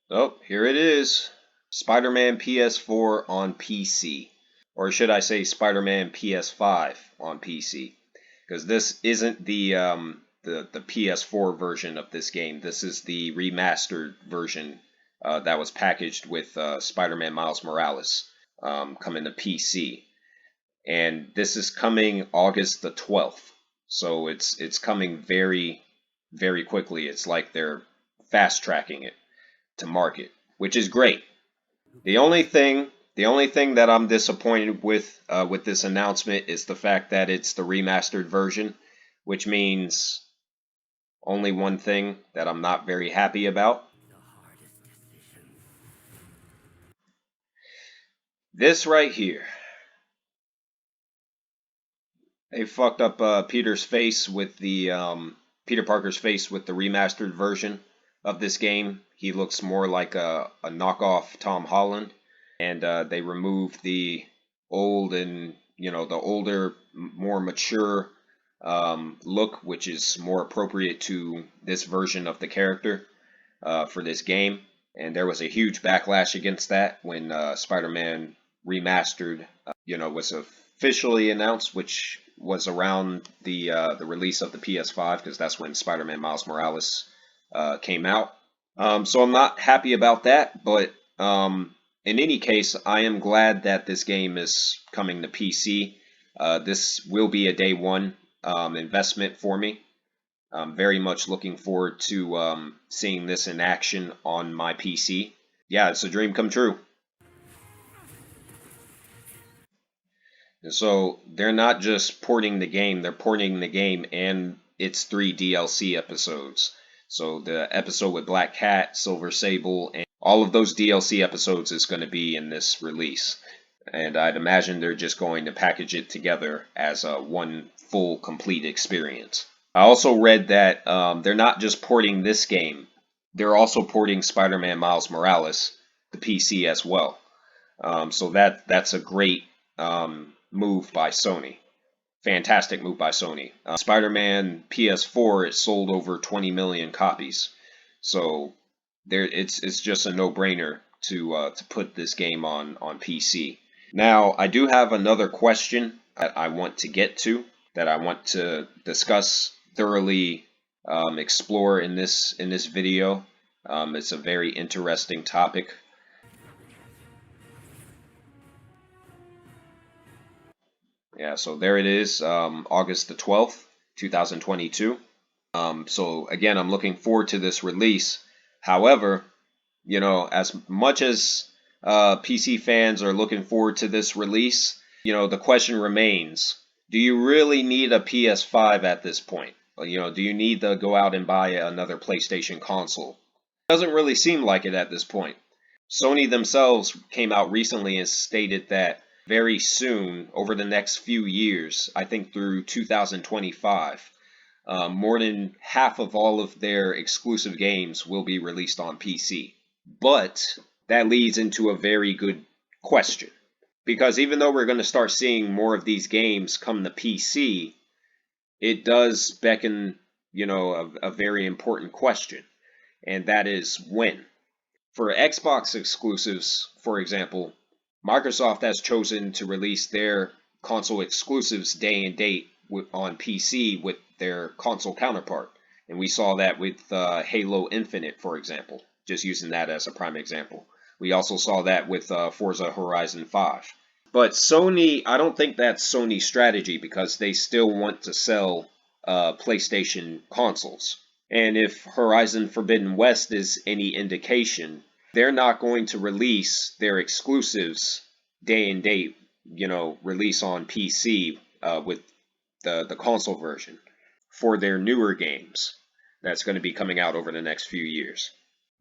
Oh, here it is. Spider-Man PS4 on PC. Or should I say Spider-Man PS5 on PC? Because this isn't the PS4 version of this game. This is the remastered version that was packaged with Spider-Man Miles Morales coming to PC. And this is coming August the 12th. So it's coming very quickly. It's like they're fast tracking it to market, which is great. The only thing that I'm disappointed with this announcement is the fact that it's the remastered version, which means only one thing that I'm not very happy about. This right here. They fucked up Peter Parker's face with the remastered version of this game. He looks more like a knockoff Tom Holland, and they removed the old and the older, more mature look, which is more appropriate to this version of the character for this game. And there was a huge backlash against that when Spider-Man Remastered, was officially announced, which was around the release of the PS5, because that's when Spider-Man Miles Morales came out. So I'm not happy about that, but in any case, I am glad that this game is coming to PC. This will be a day one investment for me. I'm very much looking forward to seeing this in action on my PC. Yeah, it's a dream come true. And so they're not just porting the game, they're porting the game and its 3 DLC episodes. So the episode with Black Cat, Silver Sable, and all of those DLC episodes is going to be in this release. And I'd imagine they're just going to package it together as a one full complete experience. I also read that they're not just porting this game, they're also porting Spider-Man Miles Morales to PC as well. So that's a great move by Sony. Fantastic move by Sony. Spider-Man PS4 it sold over 20 million copies, so it's just a no-brainer to put this game on PC. Now I do have another question that I want to get to, that I want to discuss thoroughly, explore in this video. It's a very interesting topic. Yeah, so there it is, August the 12th, 2022. So again, I'm looking forward to this release. However, as much as PC fans are looking forward to this release, the question remains, do you really need a PS5 at this point? Do you need to go out and buy another PlayStation console? Doesn't really seem like it at this point. Sony themselves came out recently and stated that very soon, over the next few years, I think through 2025, more than half of all of their exclusive games will be released on PC. But that leads into a very good question. Because even though we're going to start seeing more of these games come to PC, it does beckon, a very important question. And that is when. For Xbox exclusives, for example, Microsoft has chosen to release their console exclusives day and date on PC with their console counterpart. And we saw that with Halo Infinite, for example, just using that as a prime example. We also saw that with Forza Horizon 5. But Sony, I don't think that's Sony's strategy, because they still want to sell PlayStation consoles. And if Horizon Forbidden West is any indication, they're not going to release their exclusives day and date, release on PC with the console version for their newer games that's going to be coming out over the next few years.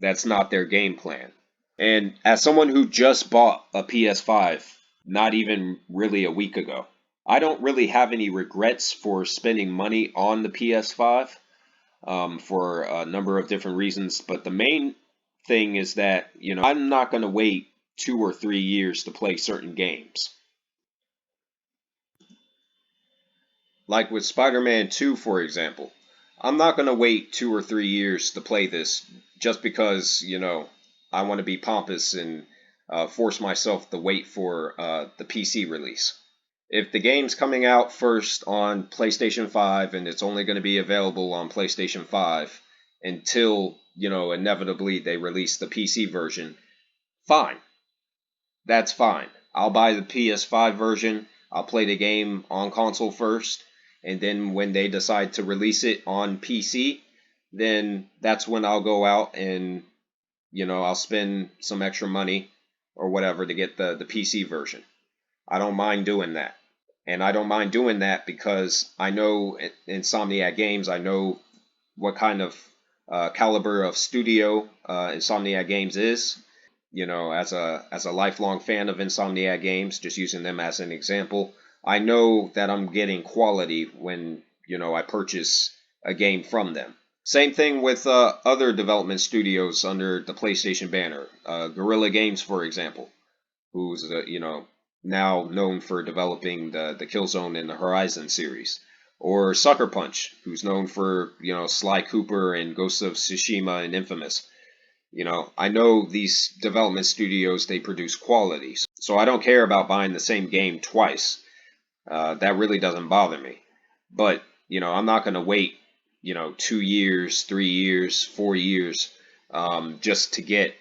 That's not their game plan. And as someone who just bought a PS5 not even really a week ago, I don't really have any regrets for spending money on the PS5 for a number of different reasons. But the main thing is that, I'm not going to wait 2 or 3 years to play certain games. Like with Spider-Man 2, for example. I'm not going to wait 2 or 3 years to play this just because, I want to be pompous and force myself to wait for the PC release. If the game's coming out first on PlayStation 5 and it's only going to be available on PlayStation 5 until, inevitably they release the PC version, fine. That's fine. I'll buy the PS5 version. I'll play the game on console first. And then when they decide to release it on PC, then that's when I'll go out and, I'll spend some extra money or whatever to get the PC version. I don't mind doing that. And I don't mind doing that because I know Insomniac Games, I know what kind of caliber of studio Insomniac Games is. As a lifelong fan of Insomniac Games, just using them as an example, I know that I'm getting quality when I purchase a game from them. Same thing with other development studios under the PlayStation banner. Guerrilla Games, for example, who's now known for developing the Killzone and the Horizon series, or Sucker Punch, who's known for Sly Cooper and Ghost of Tsushima and Infamous. I know these development studios, they produce quality, so I don't care about buying the same game twice. That really doesn't bother me. But I'm not going to wait 2 years, 3 years, 4 years just to get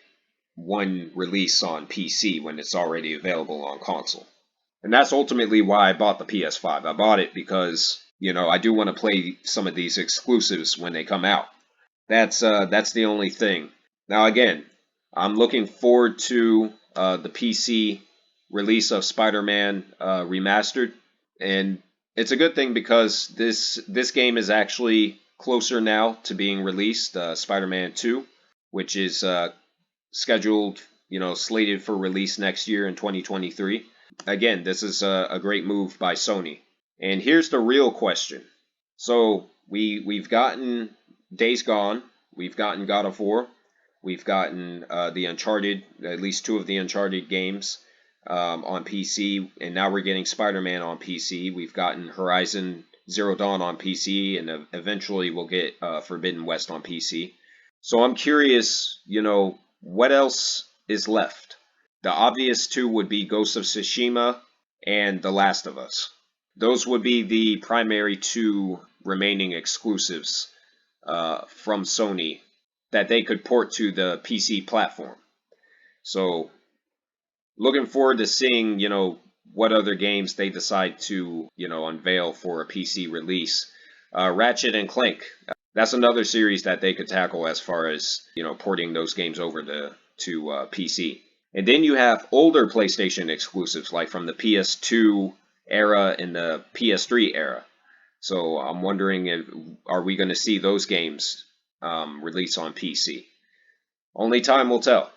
one release on PC when it's already available on console. And that's ultimately why I bought the PS5. I bought it because I do want to play some of these exclusives when they come out. That's the only thing. Now again, I'm looking forward to the PC release of Spider-Man Remastered, and it's a good thing because this game is actually closer now to being released. Spider-Man 2, which is scheduled, slated for release next year in 2023. Again, this is a great move by Sony. And here's the real question. So we've gotten Days Gone, we've gotten God of War, we've gotten the Uncharted, at least two of the Uncharted games on PC, and now we're getting Spider-Man on PC. We've gotten Horizon Zero Dawn on PC, and eventually we'll get Forbidden West on PC. So I'm curious, what else is left? The obvious two would be Ghost of Tsushima and The Last of Us. Those would be the primary two remaining exclusives from Sony that they could port to the PC platform. So looking forward to seeing, what other games they decide to, unveil for a PC release. Ratchet and Clank. That's another series that they could tackle as far as, porting those games over to PC. And then you have older PlayStation exclusives, like from the PS2 era and the PS3 era. So I'm wondering, are we going to see those games release on PC? Only time will tell.